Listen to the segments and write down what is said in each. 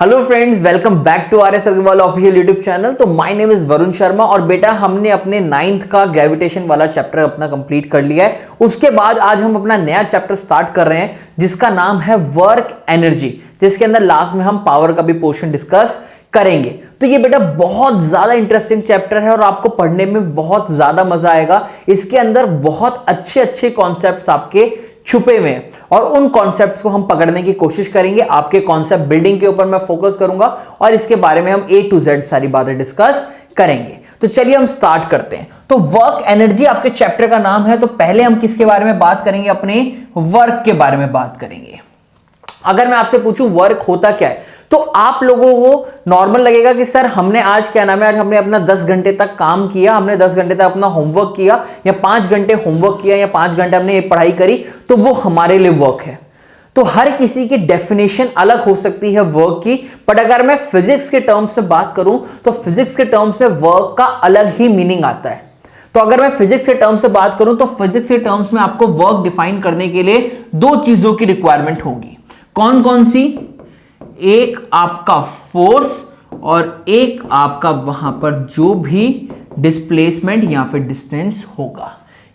Hello friends, welcome back to R S Agarwal official YouTube channel. तो my name is Varun Sharma और बेटा हमने अपने 9th का ग्रेविटेशन वाला चैप्टर अपना कंप्लीट कर लिया है। उसके बाद आज हम अपना नया चैप्टर स्टार्ट कर रहे हैं जिसका नाम है वर्क एनर्जी, जिसके अंदर लास्ट में हम पावर का भी पोर्शन डिस्कस करेंगे। तो ये बेटा बहुत ज्यादा इंटरेस्टिंग चैप्टर है और आपको पढ़ने में बहुत ज्यादा मजा आएगा। इसके अंदर बहुत अच्छे अच्छे कॉन्सेप्ट्स आपके छुपे हुए हैं और उन कॉन्सेप्ट्स को हम पकड़ने की कोशिश करेंगे। आपके कॉन्सेप्ट बिल्डिंग के ऊपर मैं फोकस करूंगा और इसके बारे में हम A to Z सारी बातें डिस्कस करेंगे। तो चलिए हम स्टार्ट करते हैं। तो वर्क एनर्जी आपके चैप्टर का नाम है। तो पहले हम किसके बारे में बात करेंगे? अपने वर्क के बारे में बात करेंगे। अगर मैं आपसे पूछूं वर्क होता क्या है तो आप लोगों को नॉर्मल लगेगा कि सर हमने आज क्या नाम है, आज हमने अपना 10 घंटे तक काम किया, हमने 10 घंटे तक अपना होमवर्क किया या 5 घंटे होमवर्क किया या 5 घंटे हमने ये पढ़ाई करी तो वो हमारे लिए वर्क है। तो हर किसी की डेफिनेशन अलग हो सकती है वर्क की। बट अगर मैं फिजिक्स के टर्म्स में बात करूं तो फिजिक्स के टर्म्स में वर्क का अलग ही मीनिंग आता है। तो अगर मैं फिजिक्स के टर्म्स से बात करूं तो फिजिक्स के टर्म्स में आपको वर्क डिफाइन करने के लिए दो चीजों की रिक्वायरमेंट होगी। कौन कौन सी? एक आपका फोर्स और एक आपका वहां पर जो भी डिस्प्लेसमेंट या फिर डिस्टेंस होगा,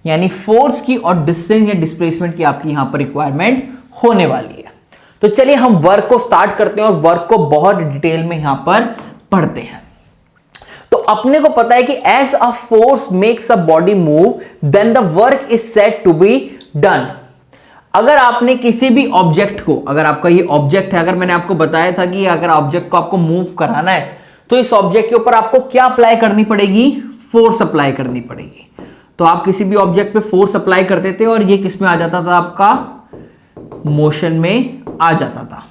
यानी फोर्स की और डिस्टेंस या डिस्प्लेसमेंट की आपकी यहां पर रिक्वायरमेंट होने वाली है। तो चलिए हम वर्क को स्टार्ट करते हैं और वर्क को बहुत डिटेल में यहां पर पढ़ते हैं। तो अपने को पता है कि as a force makes a body move then the work is said to be done. अगर आपने किसी भी ऑब्जेक्ट को, अगर आपका ये ऑब्जेक्ट है, अगर मैंने आपको बताया था कि अगर ऑब्जेक्ट को आपको मूव कराना है तो इस ऑब्जेक्ट के ऊपर आपको क्या अप्लाई करनी पड़ेगी? फोर्स अप्लाई करनी पड़ेगी। तो आप किसी भी ऑब्जेक्ट पे फोर्स अप्लाई करते थे और ये किस में आ जाता था? आपका मोशन में आ जाता था।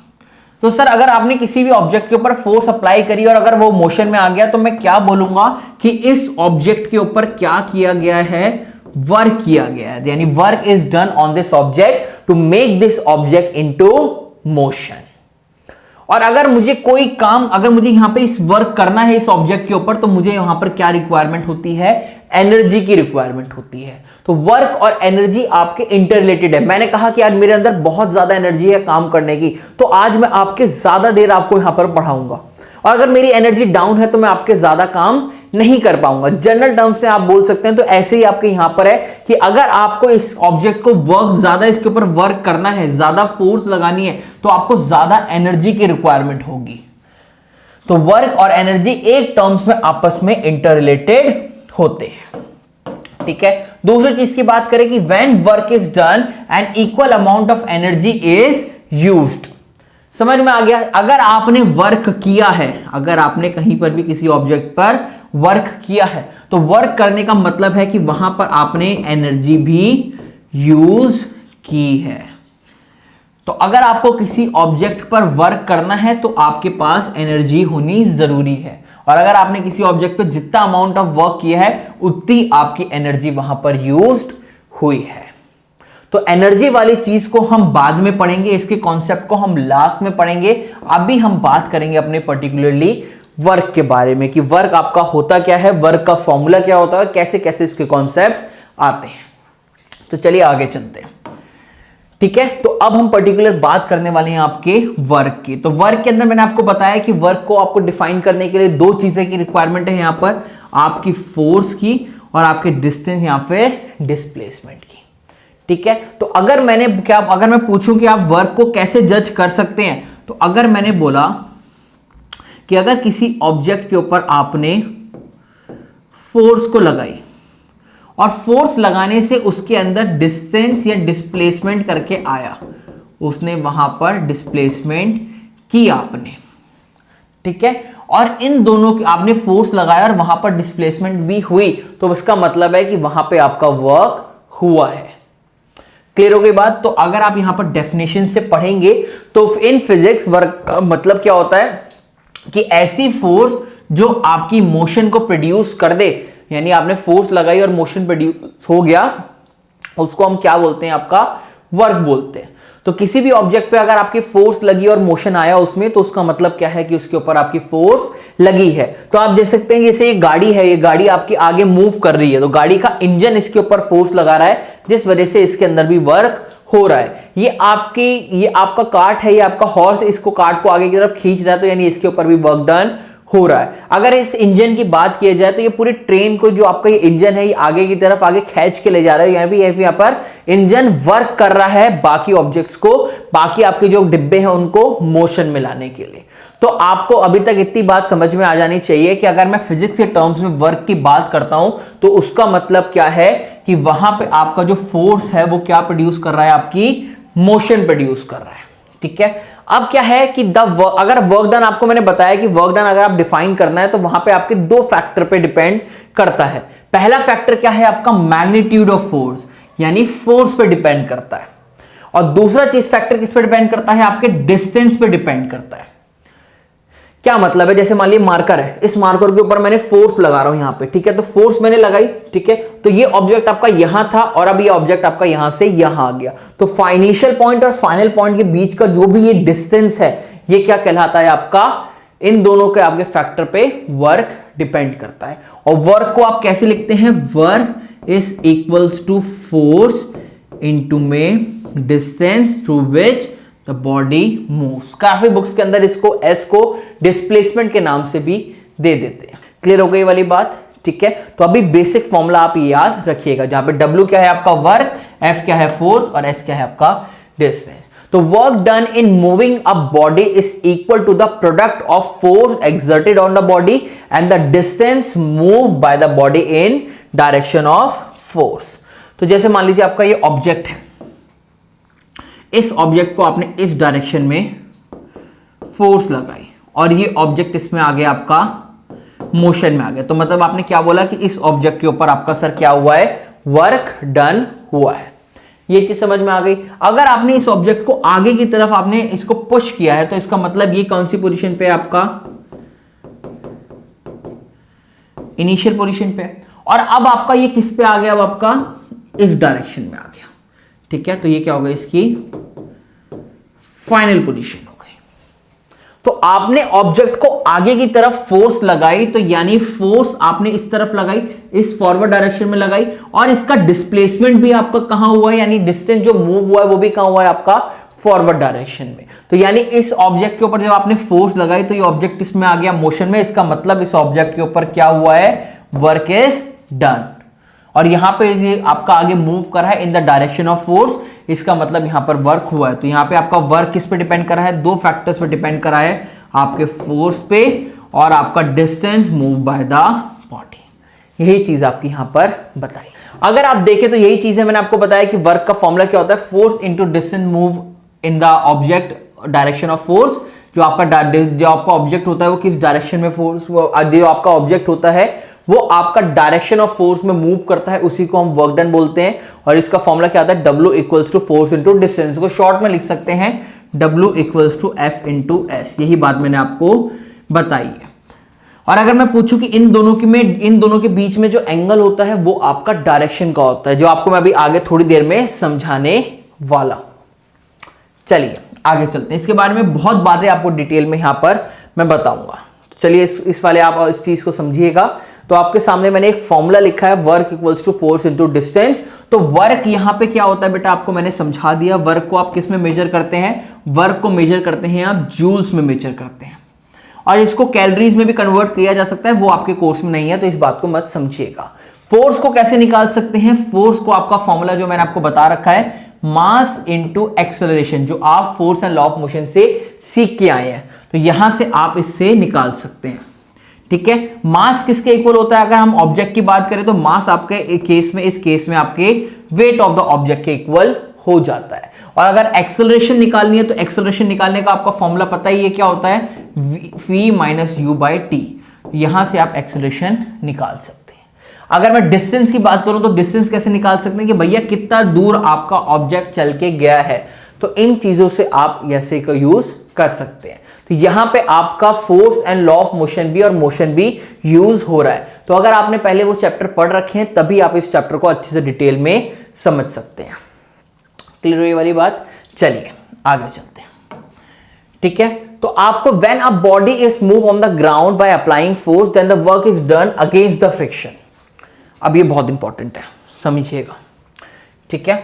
तो सर अगर आपने किसी भी ऑब्जेक्ट के ऊपर फोर्स अप्लाई करी और अगर वो मोशन में आ गया तो मैं क्या बोलूंगा कि इस ऑब्जेक्ट के ऊपर क्या किया गया है? वर्क किया गया है। यानी work is done on this object to make this object into motion. और अगर मुझे कोई काम, अगर मुझे यहां पे इस वर्क करना है इस ऑब्जेक्ट के ऊपर तो मुझे यहां पर क्या रिक्वायरमेंट होती है? एनर्जी की रिक्वायरमेंट होती है। तो वर्क और एनर्जी आपके इंटर रिलेटेड है। मैंने कहा कि आज मेरे अंदर बहुत ज्यादा एनर्जी है काम करने की, तो आज मैं आपके ज्यादा देर आपको यहां पर पढ़ाऊंगा और अगर मेरी एनर्जी डाउन है तो मैं आपके ज्यादा काम नहीं कर पाऊंगा। जनरल टर्म से आप बोल सकते हैं। तो ऐसे ही आपके यहां पर है कि अगर आपको इस ऑब्जेक्ट को वर्क ज्यादा, इसके ऊपर वर्क करना है, ज्यादा फोर्स लगानी है तो आपको ज्यादा एनर्जी की रिक्वायरमेंट होगी। तो वर्क और एनर्जी एक टर्म्स में आपस में इंटर रिलेटेड होते हैं। ठीक है। दूसरी चीज की बात करें कि when work is done an equal amount of energy is used. समझ में आ गया? अगर आपने वर्क किया है, अगर आपने कहीं पर भी किसी ऑब्जेक्ट पर वर्क किया है तो वर्क करने का मतलब है कि वहां पर आपने एनर्जी भी यूज की है। तो अगर आपको किसी ऑब्जेक्ट पर वर्क करना है तो आपके पास एनर्जी होनी जरूरी है और अगर आपने किसी ऑब्जेक्ट पर जितना अमाउंट ऑफ वर्क किया है उतनी आपकी एनर्जी वहां पर यूज्ड हुई है। तो एनर्जी वाली चीज को हम बाद में पढ़ेंगे, इसके कॉन्सेप्ट को हम लास्ट में पढ़ेंगे। अभी हम बात करेंगे अपने पर्टिकुलरली वर्क के बारे में कि वर्क आपका होता क्या है, वर्क का फॉर्मूला क्या होता है, कैसे कैसे इसके कॉन्सेप्ट्स आते हैं। तो चलिए आगे चलते हैं। ठीक है। तो अब हम पर्टिकुलर बात करने वाले हैं आपके वर्क की। तो वर्क के अंदर मैंने आपको बताया कि वर्क को आपको डिफाइन करने के लिए दो चीजें की रिक्वायरमेंट है, यहां पर आपकी फोर्स की और आपके डिस्टेंस या फिर डिस्प्लेसमेंट की। ठीक है। तो अगर मैं पूछूं कि आप वर्क को कैसे जज कर सकते हैं, तो अगर मैंने बोला कि अगर किसी ऑब्जेक्ट के ऊपर आपने फोर्स को लगाई और फोर्स लगाने से उसके अंदर डिस्टेंस या डिस्प्लेसमेंट करके आया, उसने वहां पर डिस्प्लेसमेंट किया आपने। ठीक है। और इन दोनों की आपने फोर्स लगाया और वहां पर डिस्प्लेसमेंट भी हुई तो इसका मतलब है कि वहां पे आपका वर्क हुआ है। क्लियर हो गई बात? तो अगर आप यहां पर डेफिनेशन से पढ़ेंगे तो इन फिजिक्स वर्क का मतलब क्या होता है कि ऐसी फोर्स जो आपकी मोशन को प्रोड्यूस कर दे, यानी आपने फोर्स लगाई और मोशन प्रोड्यूस हो गया, उसको हम क्या बोलते हैं? आपका वर्क बोलते हैं। तो किसी भी ऑब्जेक्ट पे अगर आपकी फोर्स लगी और मोशन आया उसमें तो उसका मतलब क्या है कि उसके ऊपर आपकी फोर्स लगी है। तो आप देख सकते हैं जैसे ये गाड़ी है, ये गाड़ी आपकी आगे मूव कर रही है तो गाड़ी का इंजन इसके ऊपर फोर्स लगा रहा है जिस वजह से इसके अंदर भी वर्क हो रहा है, ये आपका कार्ट है, ये आपका हॉर्स इसको कार्ट को आगे की तरफ खींच रहा है, तो यानी इसके ऊपर भी वर्क डन हो रहा है। अगर इस इंजन की बात की जाए तो ये पूरी ट्रेन को, जो आपका ये इंजन है, ये आगे की तरफ आगे खींच के ले जा रहा है। यहाँ पर इंजन वर्क कर रहा है बाकी ऑब्जेक्ट्स को, बाकी आपके जो डिब्बे हैं उनको मोशन में लाने के लिए। तो आपको अभी तक इतनी बात समझ में आ जानी चाहिए कि अगर मैं फिजिक्स के टर्म्स में वर्क की बात करता हूं तो उसका मतलब क्या है कि वहां पे आपका जो फोर्स है वो क्या प्रोड्यूस कर रहा है, आपकी मोशन प्रोड्यूस कर रहा है। ठीक है, अब क्या है कि अगर वर्क डन, आपको मैंने बताया कि वर्क डन अगर आप डिफाइन करना है तो वहां पे आपके दो फैक्टर पे डिपेंड करता है। पहला फैक्टर क्या है, आपका मैग्नीट्यूड ऑफ फोर्स, यानी फोर्स पे डिपेंड करता है। और दूसरा चीज फैक्टर किस पे डिपेंड करता है, आपके डिस्टेंस पे डिपेंड करता है। क्या मतलब है, जैसे मान लीजिए मार्कर है, इस मार्कर के ऊपर मैंने फोर्स लगा रहा हूं यहां पे, ठीक है, तो फोर्स मैंने लगाई, ठीक है, तो ये ऑब्जेक्ट आपका यहां था और अब ये ऑब्जेक्ट आपका यहां से यहां आ गया, तो इनिशियल पॉइंट और फाइनल पॉइंट के बीच का जो भी ये डिस्टेंस है, ये क्या कहलाता है आपका, इन दोनों के आपके फैक्टर पे वर्क डिपेंड करता है। और वर्क को आप कैसे लिखते हैं, work is equals to force into में distance through which the body moves. काफी बुक्स के अंदर इसको एस को डिस्प्लेसमेंट के नाम से भी दे देते हैं। क्लियर हो गई वाली बात, ठीक है। तो अभी बेसिक फॉर्मूला आप याद रखिएगा, जहां पे W क्या है आपका वर्क, F क्या है फोर्स और S क्या है आपका डिस्टेंस। तो work done in moving a body is equal to the product of force exerted on the body and the distance move by the body in direction of force. तो जैसे मान लीजिए आपका ये ऑब्जेक्ट है, इस ऑब्जेक्ट को आपने इस डायरेक्शन में फोर्स लगाई और ये ऑब्जेक्ट इसमें आ गया आपका मोशन में आ गया, तो मतलब आपने क्या बोला कि इस ऑब्जेक्ट के ऊपर आपका सर क्या हुआ है, वर्क डन हुआ है। ये चीज समझ में आ गई। अगर आपने इस ऑब्जेक्ट को आगे की तरफ आपने इसको पुश किया है तो इसका मतलब ये कौन सी पोजीशन पे है आपका, इनिशियल पोजीशन पे, और अब आपका ये किस पे आ गया, अब आपका इस डायरेक्शन में आ गया, ठीक है, तो ये क्या होगा, इसकी फाइनल पोजीशन हो गई। तो आपने ऑब्जेक्ट को आगे की तरफ फोर्स लगाई, तो यानी फोर्स आपने इस तरफ लगाई, इस फॉरवर्ड डायरेक्शन में लगाई, और इसका डिस्प्लेसमेंट भी आपका कहां हुआ है, यानी डिस्टेंस जो मूव हुआ है वो भी कहां हुआ है आपका फॉरवर्ड डायरेक्शन में। तो यानी इस ऑब्जेक्ट के ऊपर जब आपने फोर्स लगाई तो ये ऑब्जेक्ट इसमें आ गया मोशन में, इसका मतलब इस ऑब्जेक्ट के ऊपर क्या हुआ है, वर्क इज डन। और यहां पे ये आपका आगे मूव कर रहा है in the direction of force, इसका मतलब यहां पर वर्क हुआ है। तो यहां पे आपका वर्क किस पे डिपेंड कर रहा है, दो फैक्टर्स पे डिपेंड कर रहा है, आपके फोर्स पे और आपका distance move by the body. यही चीज आपकी यहां पर बताई। अगर आप देखें तो यही चीज है, मैंने आपको बताया कि वर्क का फॉर्मूला क्या होता है, force into distance move in the object direction of force. जो आपका ऑब्जेक्ट होता है वो किस डायरेक्शन में फोर्स, जो आपका ऑब्जेक्ट होता है वो आपका डायरेक्शन ऑफ फोर्स में मूव करता है, उसी को हम वर्क डन बोलते हैं। और इसका फॉर्मूला क्या आता है, W equals to force into distance, को शॉर्ट में लिख सकते हैं W equals to F into S। यही बात मैंने आपको बताई है। और अगर मैं पूछूं कि इन दोनों के बीच में जो एंगल होता है वो आपका डायरेक्शन का होता है, जो आपको मैं अभी आगे थोड़ी देर में समझाने वाला। चलिए आगे चलते हैं, इसके बारे में बहुत बातें आपको डिटेल में यहां पर मैं बताऊंगा। चलिए इस वाले आप इस चीज को समझिएगा। तो आपके सामने मैंने एक फॉर्मूला लिखा है, work equals to force into distance. तो वर्क यहां पे क्या होता है बेटा, आपको मैंने समझा दिया। वर्क को आप किस में मेजर करते हैं, वर्क को मेजर करते हैं आप जूल्स में मेजर करते हैं, और इसको कैलोरीज में भी कन्वर्ट किया जा सकता है, वो आपके कोर्स में नहीं है, तो इस बात को मत समझिएगा। फोर्स को कैसे निकाल सकते हैं, फोर्स को आपका फॉर्मूला जो मैंने आपको बता रखा है, मास इंटू एक्सेलरेशन, जो आप force and law of motion से सीख के आए हैं, तो यहां से आप इससे निकाल सकते हैं। ठीक है, मास किसके इक्वल होता है, अगर हम ऑब्जेक्ट की बात करें तो मास आपके इस केस में आपके वेट ऑफ द ऑब्जेक्ट के इक्वल हो जाता है। और अगर एक्सेलरेशन निकालनी है तो एक्सेलरेशन निकालने का आपका फॉर्मूला पता ही है, क्या होता है, v minus you by T. यहां से आप एक्सेलरेशन निकाल सकते हैं। अगर मैं डिस्टेंस की बात करूं तो डिस्टेंस कैसे निकाल सकते हैं कि भैया कितना दूर आपका ऑब्जेक्ट चल के गया है, तो इन चीजों से आप ऐसे का यूज कर सकते हैं। तो यहां पे आपका force and law of motion भी और मोशन भी यूज हो रहा है। तो अगर आपने पहले वो चैप्टर पढ़ रखे हैं तभी आप इस चैप्टर को अच्छे से डिटेल में समझ सकते हैं। क्लियर हुई वाली बात, चलिए आगे चलते हैं। ठीक है, तो आपको when a body is move on the ground by applying force then the work is done against the friction. अब ये बहुत इंपॉर्टेंट है, समझिएगा। ठीक है,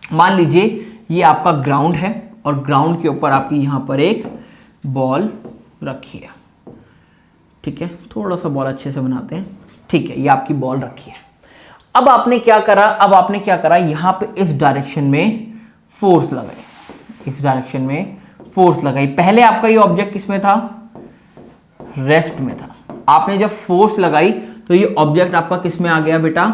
मान लीजिए ये आपका ग्राउंड है और ग्राउंड के ऊपर आपकी यहाँ पर एक बॉल रखी है, ठीक है, थोड़ा सा बॉल अच्छे से बनाते हैं, ठीक है, ये आपकी बॉल रखी है। अब आपने क्या करा, यहाँ पे इस डायरेक्शन में फोर्स लगाई, इस डायरेक्शन में फोर्स लगाई। पहले आपका ये ऑब्जेक्ट किसमें था, रेस्ट में था। आपने जब फोर्स लगाई तो ये ऑब्जेक्ट आपका किसमें आ गया बेटा,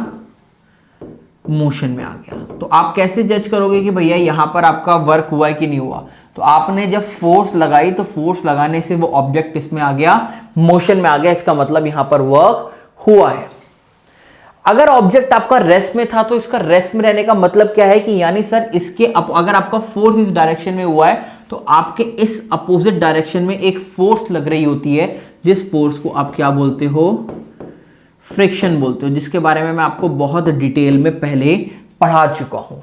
मोशन में आ गया। तो आप कैसे जज करोगे कि भैया यहां पर आपका वर्क हुआ है कि नहीं हुआ? तो आपने जब फोर्स लगाई तो फोर्स लगाने से वो ऑब्जेक्ट किसमें आ गया, मोशन में आ गया। इसका मतलब यहां पर वर्क हुआ है। अगर ऑब्जेक्ट आपका रेस्ट में था तो इसका रेस्ट में रहने का मतलब क्या है कि यानी सर इसके अगर आपका फोर्स इस डायरेक्शन में हुआ है तो आपके इस अपोजिट डायरेक्शन में एक फोर्स लग रही होती है, जिस फोर्स को आप क्या बोलते हो, फ्रिक्शन बोलते हो, जिसके बारे में मैं आपको बहुत डिटेल में पहले पढ़ा चुका हूं।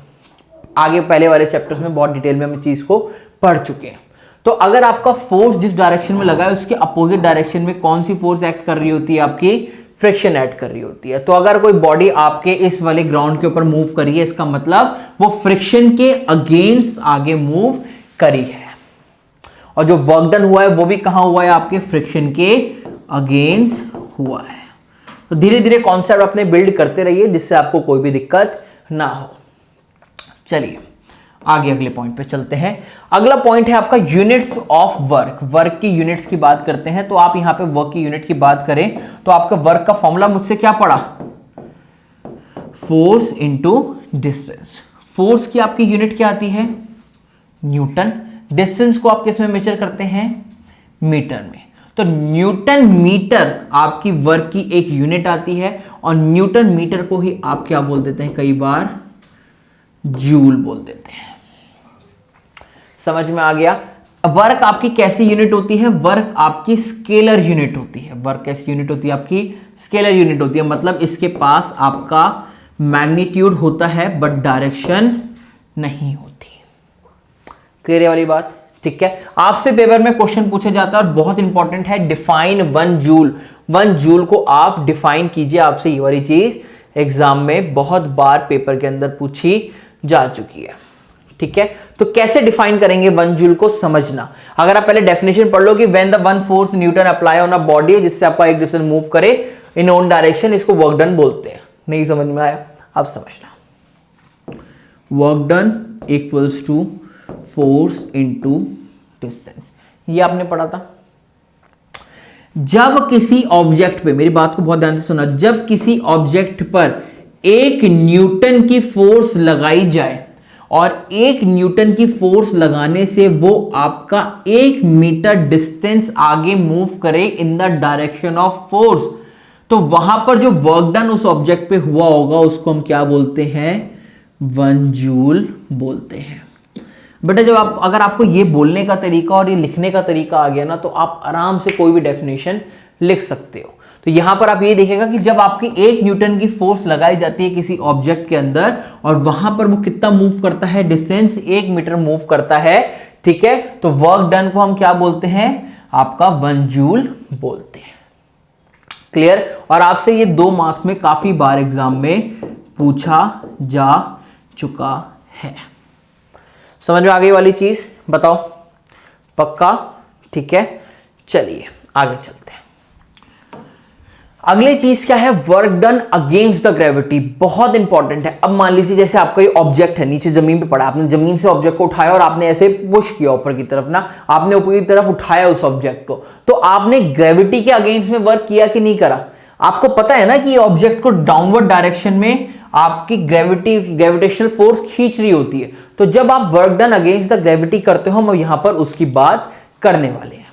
आगे पहले वाले चैप्टर्स में बहुत डिटेल में हम इस चीज को पढ़ चुके हैं। तो अगर आपका फोर्स जिस डायरेक्शन में लगा है उसके अपोजिट डायरेक्शन में कौन सी फोर्स एक्ट कर रही होती है, आपकी फ्रिक्शन ऐड कर रही होती है। तो अगर कोई बॉडी आपके इस वाले ग्राउंड के ऊपर मूव करी है, इसका मतलब वो फ्रिक्शन के अगेंस्ट आगे मूव करी है। और जो वर्क डन हुआ है वो भी कहां हुआ है, आपके फ्रिक्शन के अगेंस्ट हुआ है। तो धीरे धीरे कॉन्सेप्ट अपने बिल्ड करते रहिए जिससे आपको कोई भी दिक्कत ना हो। चलिए आगे अगले पॉइंट पे चलते हैं। अगला पॉइंट है आपका यूनिट्स ऑफ वर्क। वर्क की यूनिट्स की बात करते हैं। तो आप यहां पे वर्क की यूनिट की बात करें तो आपका वर्क का फॉर्मूला मुझसे क्या पड़ा, फोर्स इंटू डिस्टेंस। फोर्स की आपकी यूनिट क्या आती है, न्यूटन। डिस्टेंस को आप किस में मेजर करते हैं, मीटर में। तो न्यूटन मीटर आपकी वर्क की एक यूनिट आती है और न्यूटन मीटर को ही आप क्या बोल देते हैं, कई बार जूल बोल देते हैं। समझ में आ गया। वर्क आपकी कैसी यूनिट होती है, वर्क आपकी स्केलर यूनिट होती है। वर्क कैसी यूनिट होती है, आपकी स्केलर यूनिट होती है। मतलब इसके पास आपका मैग्नीट्यूड होता है बट डायरेक्शन नहीं होती। क्लियर है वाली बात, ठीक है। आपसे पेपर में क्वेश्चन पूछा जाता है और बहुत इंपॉर्टेंट है, डिफाइन 1 जूल। 1 जूल को आप डिफाइन कीजिए। आपसे ये वाली चीज एग्जाम में बहुत बार पेपर के अंदर पूछी जा चुकी है, ठीक है। तो कैसे डिफाइन करेंगे 1 जूल को, समझना। अगर आप पहले डेफिनेशन पढ़ लो कि when the one force Newton apply on a body, जिससे आपका एक डिस्टेंस मूव करे इन ओन डायरेक्शन, इसको वर्क डन बोलते हैं। नहीं समझ में आया, अब समझना। Work done equals to force into distance, ये आपने पढ़ा था। जब किसी ऑब्जेक्ट पे, मेरी बात को बहुत ध्यान से सुना, जब किसी ऑब्जेक्ट पर 1 न्यूटन की फोर्स लगाई जाए और 1 न्यूटन की फोर्स लगाने से वो आपका 1 मीटर डिस्टेंस आगे मूव करे in the direction of force, तो वहां पर जो वर्क डन उस ऑब्जेक्ट पे हुआ होगा उसको हम क्या बोलते हैं, 1 जूल बोलते हैं। बेटा जब अगर आपको ये बोलने का तरीका और ये लिखने का तरीका आ गया ना, तो आप आराम से कोई भी डेफिनेशन लिख सकते हो। तो यहां पर आप ये देखेगा कि जब आपकी 1 न्यूटन की फोर्स लगाई जाती है किसी ऑब्जेक्ट के अंदर और वहां पर वो कितना मूव करता है, डिस्टेंस 1 मीटर मूव करता है, ठीक है, तो वर्क डन को हम क्या बोलते हैं, आपका 1 जूल बोलते हैं। क्लियर। और आपसे ये 2 मार्क्स में काफी बार एग्जाम में पूछा जा चुका है। समझ में आ गई वाली चीज, बताओ पक्का, ठीक है। चलिए आगे चलते हैं। अगली चीज क्या है, work done against the gravity. बहुत इंपॉर्टेंट है। अब मान लीजिए जैसे आपका ये ऑब्जेक्ट है, नीचे जमीन पे पड़ा, आपने जमीन से ऑब्जेक्ट को उठाया और आपने ऐसे पुश किया ऊपर की तरफ ना, आपने ऊपर की तरफ उठाया उस ऑब्जेक्ट को, तो आपने ग्रेविटी के अगेंस्ट में वर्क किया कि नहीं करा। आपको पता है ना कि ये ऑब्जेक्ट को डाउनवर्ड डायरेक्शन में आपकी ग्रेविटेशनल फोर्स खींच रही होती है। तो जब आप work done against the gravity करते हो, हम यहां पर उसकी बात करने वाले हैं,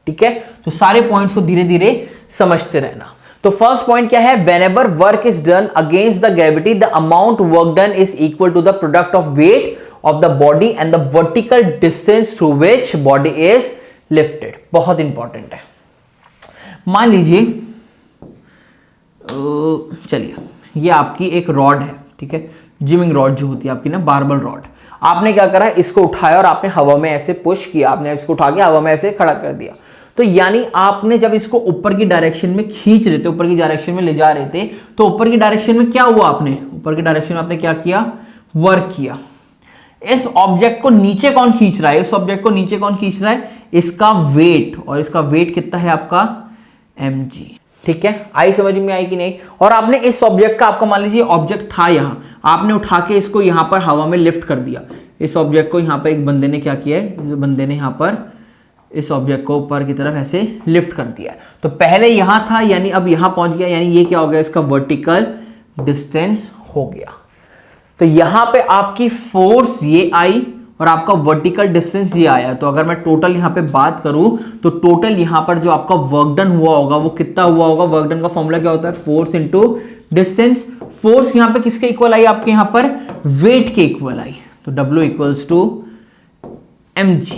ठीक है। तो सारे पॉइंट्स को धीरे धीरे समझते रहना। तो फर्स्ट पॉइंट क्या है, whenever work is done against the gravity the amount work done is equal to the product of weight of the body and the vertical distance through which body is lifted. बहुत important है। मान लीजिए चलिए ये आपकी एक rod है, ठीक है, जिमिंग रॉड जो होती है आपकी ना, बारबल रॉड। आपने क्या करा, इसको उठाया और आपने हवा में ऐसे पुश किया, आपने इसको उठा के हवा में ऐसे खड़ा कर दिया। तो यानी आपने जब इसको ऊपर की डायरेक्शन में खींच रहे थे, ऊपर की डायरेक्शन में ले जा रहे थे, तो ऊपर की डायरेक्शन में क्या हुआ, आपने ऊपर की डायरेक्शन में आपने क्या किया, वर्क किया। इस ऑब्जेक्ट को नीचे कौन खींच रहा है, इस ऑब्जेक्ट को नीचे कौन खींच रहा है, इसका वेट, और इसका वेट कितना है आपका mg। ठीक है, आई समझ में आई कि नहीं। और आपने इस ऑब्जेक्ट का, आपका मान लीजिए ऑब्जेक्ट था यहां, आपने उठा के इसको यहां पर हवा में लिफ्ट कर दिया। इस ऑब्जेक्ट को यहां पर एक बंदे ने क्या किया है, इस बंदे ने यहां पर इस ऑब्जेक्ट को ऊपर की तरफ ऐसे लिफ्ट कर दिया। तो पहले यहां था, यानी अब यहां पहुंच गया, यानी ये क्या हो गया, इसका वर्टिकल डिस्टेंस हो गया। तो यहां पे आपकी फोर्स ये आई और आपका वर्टिकल डिस्टेंस ये आया। तो अगर मैं टोटल यहां पे बात करूं तो टोटल यहां पर जो आपका वर्क डन हुआ होगा वो कितना हुआ होगा। वर्क डन का फॉर्मूला क्या होता है, फोर्स इंटू डिस्टेंस। फोर्स यहां पे किसके इक्वल आई, आपके यहां पर वेट के इक्वल आई, तो W इक्वल्स टू mg,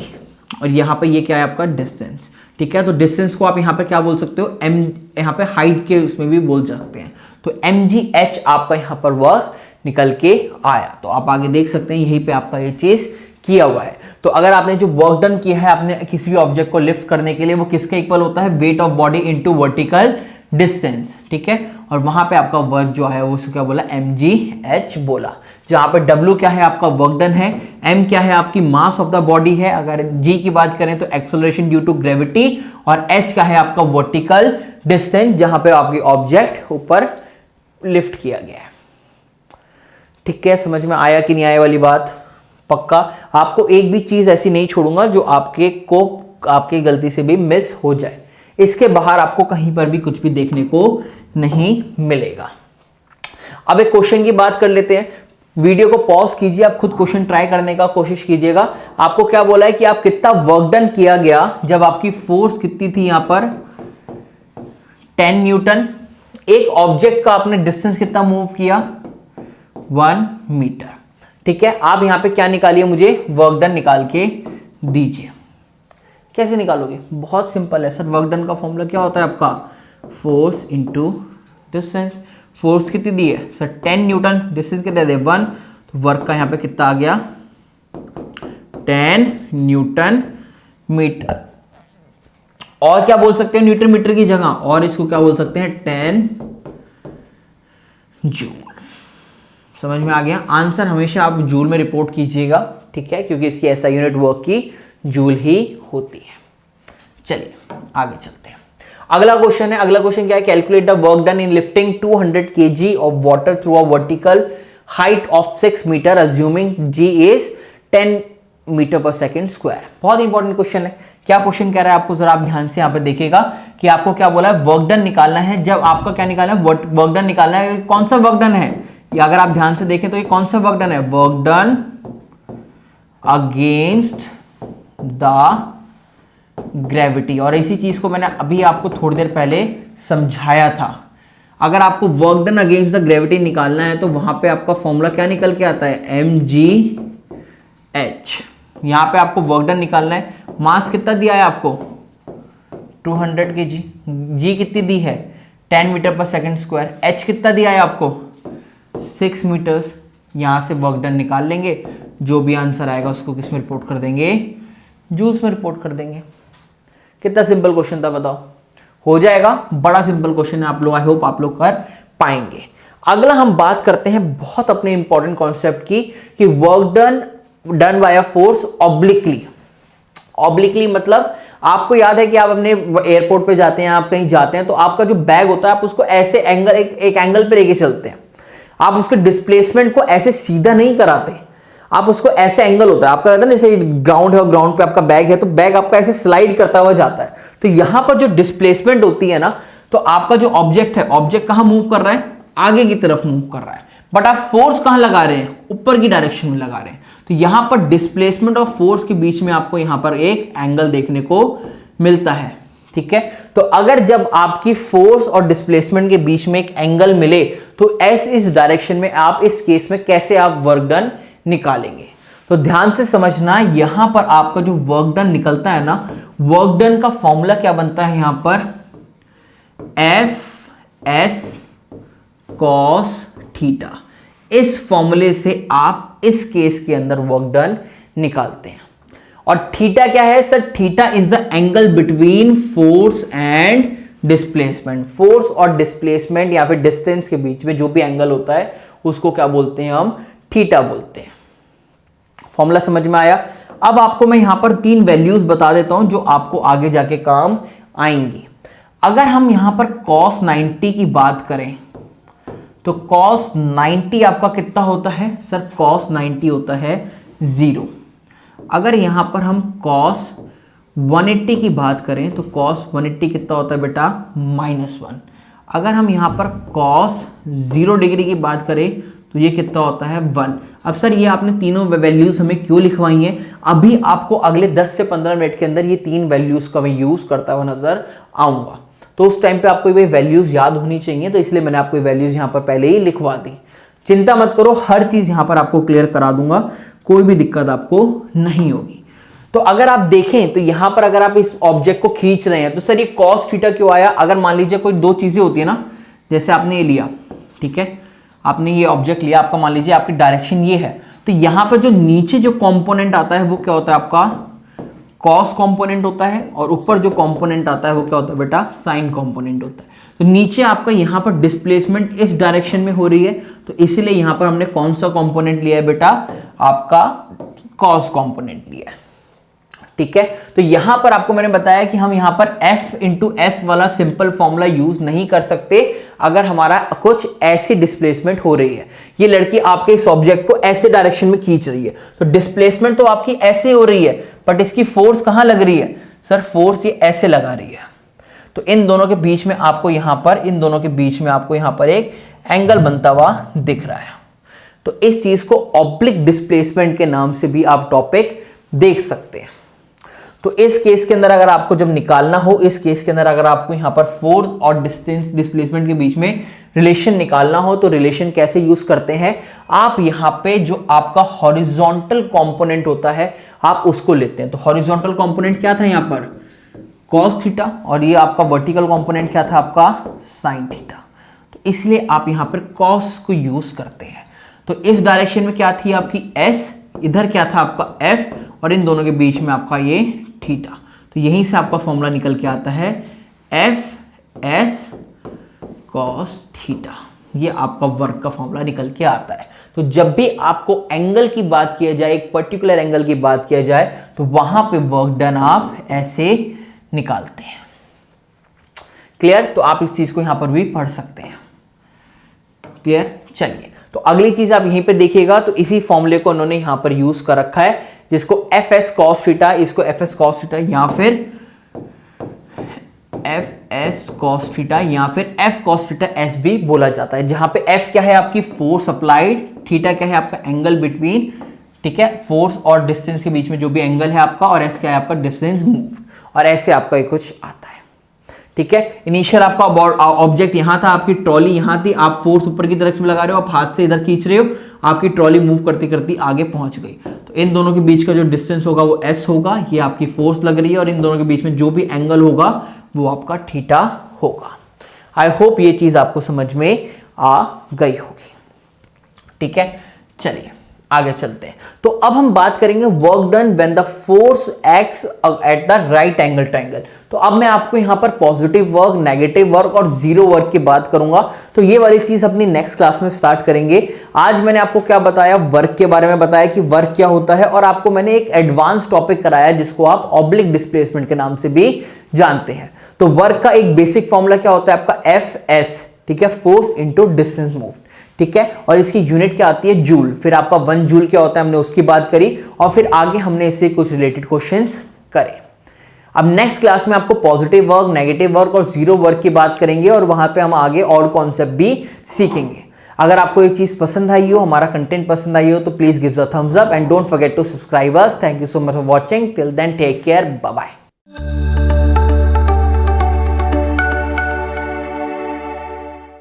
और यहां पे ये क्या है आपका डिस्टेंस। ठीक है, तो डिस्टेंस को आप यहां पे क्या बोल सकते हो, m, यहां पे हाइट के उसमें भी बोल सकते हैं। तो mgh आपका यहां पर वर्क निकल के आया। तो आप आगे देख सकते हैं यहीं पे आपका ये चीज किया हुआ है। तो अगर आपने जो वर्क डन किया है आपने किसी भी ऑब्जेक्ट को लिफ्ट करने के लिए, वो किसके इक्वल होता है, weight of body into vertical distance. ठीक है, और वहां पे आपका वर्क जो है वो क्या बोला, mgh बोला। जहां पे W क्या है आपका वर्क डन है, m क्या है आपकी मास ऑफ द बॉडी है, अगर g की बात करें तो एक्सेलरेशन ड्यू टू ग्रेविटी, और h क्या है आपका वर्टिकल डिस्टेंस, जहां पे आपकी ऑब्जेक्ट ऊपर लिफ्ट किया गया है। ठीक है, समझ में आया कि नहीं आया वाली बात। पक्का आपको एक भी चीज ऐसी नहीं छोड़ूंगा जो आपकी गलती से भी मिस हो जाए। इसके बाहर आपको कहीं पर भी कुछ भी देखने को नहीं मिलेगा। अब एक क्वेश्चन की बात कर लेते हैं। वीडियो को पॉज कीजिए, आप खुद क्वेश्चन ट्राई करने का कोशिश कीजिएगा। आपको क्या बोला है कि आप कितना वर्क डन किया गया जब आपकी फोर्स कितनी थी, यहां पर 10 न्यूटन। एक ऑब्जेक्ट का आपने डिस्टेंस कितना मूव किया, 1 मीटर। ठीक है, आप यहां पे क्या निकालिए, मुझे वर्क डन निकाल के दीजिए। कैसे निकालोगे, बहुत सिंपल है सर। वर्क डन का फॉर्मूला क्या होता है आपका, फोर्स इंटू डिस्टेंस। फोर्स कितनी दी है सर, 10 न्यूटन, डिस्टेंस कितना दे 1, तो वर्क का यहां पे कितना आ गया, 10 न्यूटन मीटर। और क्या बोल सकते हैं न्यूटन मीटर की जगह, और इसको क्या बोल सकते हैं, 10 जूल। समझ में आ गया। आंसर हमेशा आप जूल में रिपोर्ट कीजिएगा, ठीक है, क्योंकि इसकी ऐसा यूनिट वर्क की जूल ही होती है। चलिए आगे चलते हैं। अगला क्वेश्चन है, अगला क्वेश्चन क्या है, calculate the work done in lifting 200 kg of water through a vertical height of 6 metre assuming g is 10 metre per second square. बहुत इंपॉर्टेंट क्वेश्चन है। क्या क्वेश्चन कह रहा है आपको, जरा आप ध्यान से यहां पे देखिएगा कि आपको क्या बोला है, वर्क डन निकालना है। जब आपका क्या निकालना है, वर्क डन निकालना है। कौन सा वर्क डन है, या अगर आप ध्यान से देखें तो ये कौन सा वर्क डन है, work done against the gravity. और इसी चीज को मैंने अभी आपको थोड़ी देर पहले समझाया था। अगर आपको work done against the gravity निकालना है तो वहां पे आपका फॉर्मूला क्या निकल के आता है, mgh। यहां पे आपको वर्क डन निकालना है। मास कितना दिया है आपको, 200 kg। g कितनी दी है, 10 metre per second square. h कितना दिया है आपको, 6 मीटर्स। यहां से वर्क डन निकाल लेंगे, जो भी आंसर आएगा उसको किस में रिपोर्ट कर देंगे, जूल्स में रिपोर्ट कर देंगे। कितना सिंपल क्वेश्चन था बताओ, हो जाएगा। बड़ा सिंपल क्वेश्चन है, आप लोग आई होप आप लोग कर पाएंगे। अगला हम बात करते हैं बहुत अपने इंपॉर्टेंट कॉन्सेप्ट की, कि work done by a force obliquely. Obliquely मतलब आपको याद है कि आप अपने एयरपोर्ट पे जाते हैं, आप कहीं जाते हैं तो आपका जो बैग होता है आप उसको ऐसे एंगल एक एंगल पे लेके चलते हैं। आप उसके डिस्प्लेसमेंट को ऐसे सीधा नहीं कराते, आप उसको ऐसे एंगल होता है आपका, जैसे ग्राउंड है और ग्राउंड पे आपका बैग है तो बैग आपका ऐसे स्लाइड करता हुआ जाता है। तो यहां पर जो डिस्प्लेसमेंट होती है ना, तो आपका जो ऑब्जेक्ट है, ऑब्जेक्ट कहां मूव कर रहा है, आगे की तरफ मूव कर रहा है, बट आप फोर्स कहां लगा रहे हैं, ऊपर की डायरेक्शन में लगा रहे हैं। तो यहां पर डिस्प्लेसमेंट और फोर्स के बीच में आपको यहां पर एक एंगल देखने को मिलता है। ठीक है, तो अगर जब आपकी फोर्स और डिस्प्लेसमेंट के बीच में एक एंगल मिले तो इस डायरेक्शन में आप इस केस में कैसे आप वर्क डन निकालेंगे। तो ध्यान से समझना, यहां पर आपका जो वर्क डन निकलता है ना, वर्क डन का फॉर्मूला क्या बनता है यहां पर, F(s) cos थीटा। इस फॉर्मूले से आप इस केस के अंदर वर्क डन निकालते हैं। और थीटा क्या है sir, theta is the angle between force and displacement. Force और डिस्प्लेसमेंट या फिर डिस्टेंस के बीच में जो भी एंगल होता है उसको क्या बोलते हैं हम, थीटा बोलते हैं। फॉर्मूला समझ में आया। अब आपको मैं यहां पर 3 वैल्यूज बता देता हूं जो आपको आगे जाके काम आएंगी। अगर हम यहां पर cos 90 की बात करें तो cos 90 आपका कितना होता है सर? cos 90 होता है 0। अगर यहां पर हम cos 180 की बात करें तो cos 180 कितना होता है बेटा? -1। अगर हम यहां पर cos 0 डिग्री की बात करें तो ये कितना होता है? 1। अब सर ये आपने तीनों वैल्यूज हमें क्यों लिखवाई हैं? अभी आपको अगले 10 से 15 मिनट के अंदर ये 3 वैल्यूज का मैं यूज करता हुआ नजर आऊंगा, तो उस टाइम पे आपको ये वैल्यूज याद होनी चाहिए, तो इसलिए मैंने आपको वैल्यूज यहां पर पहले ही लिखवा दी। चिंता मत करो, हर चीज यहां पर आपको क्लियर करा दूंगा, कोई भी दिक्कत आपको नहीं होगी। तो अगर आप देखें तो यहां पर अगर आप इस ऑब्जेक्ट को खींच रहे हैं तो सर ये cos थीटा क्यों आया? अगर मान लीजिए कोई 2 चीजें होती है ना, जैसे आपने ये लिया, ठीक है, आपने ये ऑब्जेक्ट लिया, आपका मान लीजिए आपकी डायरेक्शन ये है, तो यहां पर जो नीचे जो कंपोनेंट आता है वो क्या होता है? आपका कॉस कंपोनेंट होता है, और ऊपर जो कंपोनेंट आता है वो क्या होता है बेटा? साइन कंपोनेंट होता है। तो नीचे आपका यहां पर डिस्प्लेसमेंट इस डायरेक्शन में हो रही है, तो इसीलिए यहां पर हमने कौन सा कंपोनेंट लिया है बेटा? आपका कॉस कंपोनेंट लिया है, ठीक है। तो यहां पर आपको मैंने बताया कि हम यहां पर F इंटू एस वाला सिंपल फॉर्मूला यूज नहीं कर सकते अगर हमारा कुछ ऐसी डिस्प्लेसमेंट हो रही है। ये लड़की आपके इस ऑब्जेक्ट को ऐसे डायरेक्शन में खींच रही है, तो डिस्प्लेसमेंट तो आपकी ऐसे हो रही है, बट इसकी फोर्स कहां लग रही है सर? फोर्स ये ऐसे लगा रही है। तो इन दोनों के बीच में आपको यहां पर एक एंगल बनता हुआ दिख रहा है। तो इस चीज को ऑब्लिक डिस्प्लेसमेंट के नाम से भी आप टॉपिक देख सकते हैं। तो इस केस के अंदर अगर आपको जब निकालना हो, इस केस के अंदर अगर आपको यहां पर फोर्स और डिस्टेंस डिस्प्लेसमेंट के बीच में रिलेशन निकालना हो तो रिलेशन कैसे यूज करते हैं? आप यहां पे जो आपका हॉरिजॉन्टल कंपोनेंट होता है आप उसको लेते हैं। तो हॉरिजॉन्टल कंपोनेंट क्या था यहां पर? cos थीटा, और ये आपका वर्टिकल कंपोनेंट क्या था? आपका sin थीटा। तो इसलिए आप यहां पर cos को यूज करते हैं। तो इस डायरेक्शन में क्या थी आपकी s, इधर क्या था आपका f, और इन दोनों के बीच में आपका ये थीटा। तो यहीं से आपका फॉर्मूला निकल के आता है एफ एस कॉस थीटा। ये आपका वर्क का फॉर्मूला निकल के आता है। तो जब भी आपको एंगल की बात किया जाए, एक पर्टिकुलर एंगल की बात किया जाए, तो वहां पे वर्क डन आप ऐसे निकालते हैं। क्लियर? तो आप इस चीज को यहां पर भी पढ़ सकते हैं। क्लियर? चलिए, तो अगली चीज आप यहीं पे देखिएगा, तो इसी फॉर्मूले को उन्होंने यहां पर यूज कर रखा है, जिसको एफ एस कॉस थीटा, इसको एफ एस कॉस थीटा या फिर एफ एस कॉस थीटा या फिर एफ कॉस थीटा एस भी बोला जाता है। जहां पे एफ क्या है? आपकी फोर्स अप्लाइड, थीटा क्या है? आपका एंगल बिटवीन, ठीक है, फोर्स और डिस्टेंस के बीच में जो भी एंगल है आपका, और एस क्या है? आपका डिस्टेंस मूव, और ऐसे आपका एक कुछ आता है, ठीक है। इनिशियल आपका ऑब्जेक्ट यहां था, आपकी ट्रॉली यहां थी, आप फोर्स ऊपर की तरफ लगा रहे हो, आप हाथ से इधर खींच रहे हो, आपकी ट्रॉली मूव करती करती आगे पहुंच गई। तो इन दोनों के बीच का जो डिस्टेंस होगा वो s होगा, ये आपकी फोर्स लग रही है, और इन दोनों के बीच में जो भी एंगल होगा वो आपका थीटा होगा। आई होप ये चीज आपको समझ में आ गई होगी, ठीक है। चलिए आगे चलते हैं। तो अब हम बात करेंगे work done when the force acts at the right angle triangle. तो अब मैं आपको यहां पर पॉजिटिव वर्क, नेगेटिव वर्क और जीरो वर्क की बात करूंगा। तो ये वाली चीज अपनी नेक्स्ट क्लास में स्टार्ट करेंगे। आज मैंने आपको क्या बताया? वर्क के बारे में बताया कि वर्क क्या होता है, और आपको मैंने एक एडवांस टॉपिक कराया जिसको आप ऑब्लिक डिस्प्लेसमेंट के नाम से भी जानते हैं। तो वर्क का एक बेसिक फॉर्मूला क्या होता है आपका? एफ एस, ठीक है, फोर्स इंटू डिस्टेंस मूव्ड, ठीक है, और इसकी यूनिट क्या आती है? जूल। फिर आपका 1 जूल क्या होता है, हमने उसकी बात करी, और फिर आगे हमने इससे कुछ रिलेटेड क्वेश्चंस करे। अब नेक्स्ट क्लास में आपको पॉजिटिव वर्क, नेगेटिव वर्क और जीरो वर्क की बात करेंगे, और वहां पे हम आगे और कॉन्सेप्ट भी सीखेंगे। अगर आपको ये चीज पसंद आई हो, हमारा कंटेंट पसंद आई हो, तो please give a thumbs up and don't forget to subscribe us. Thank you so much for watching. Till then take care, bye bye.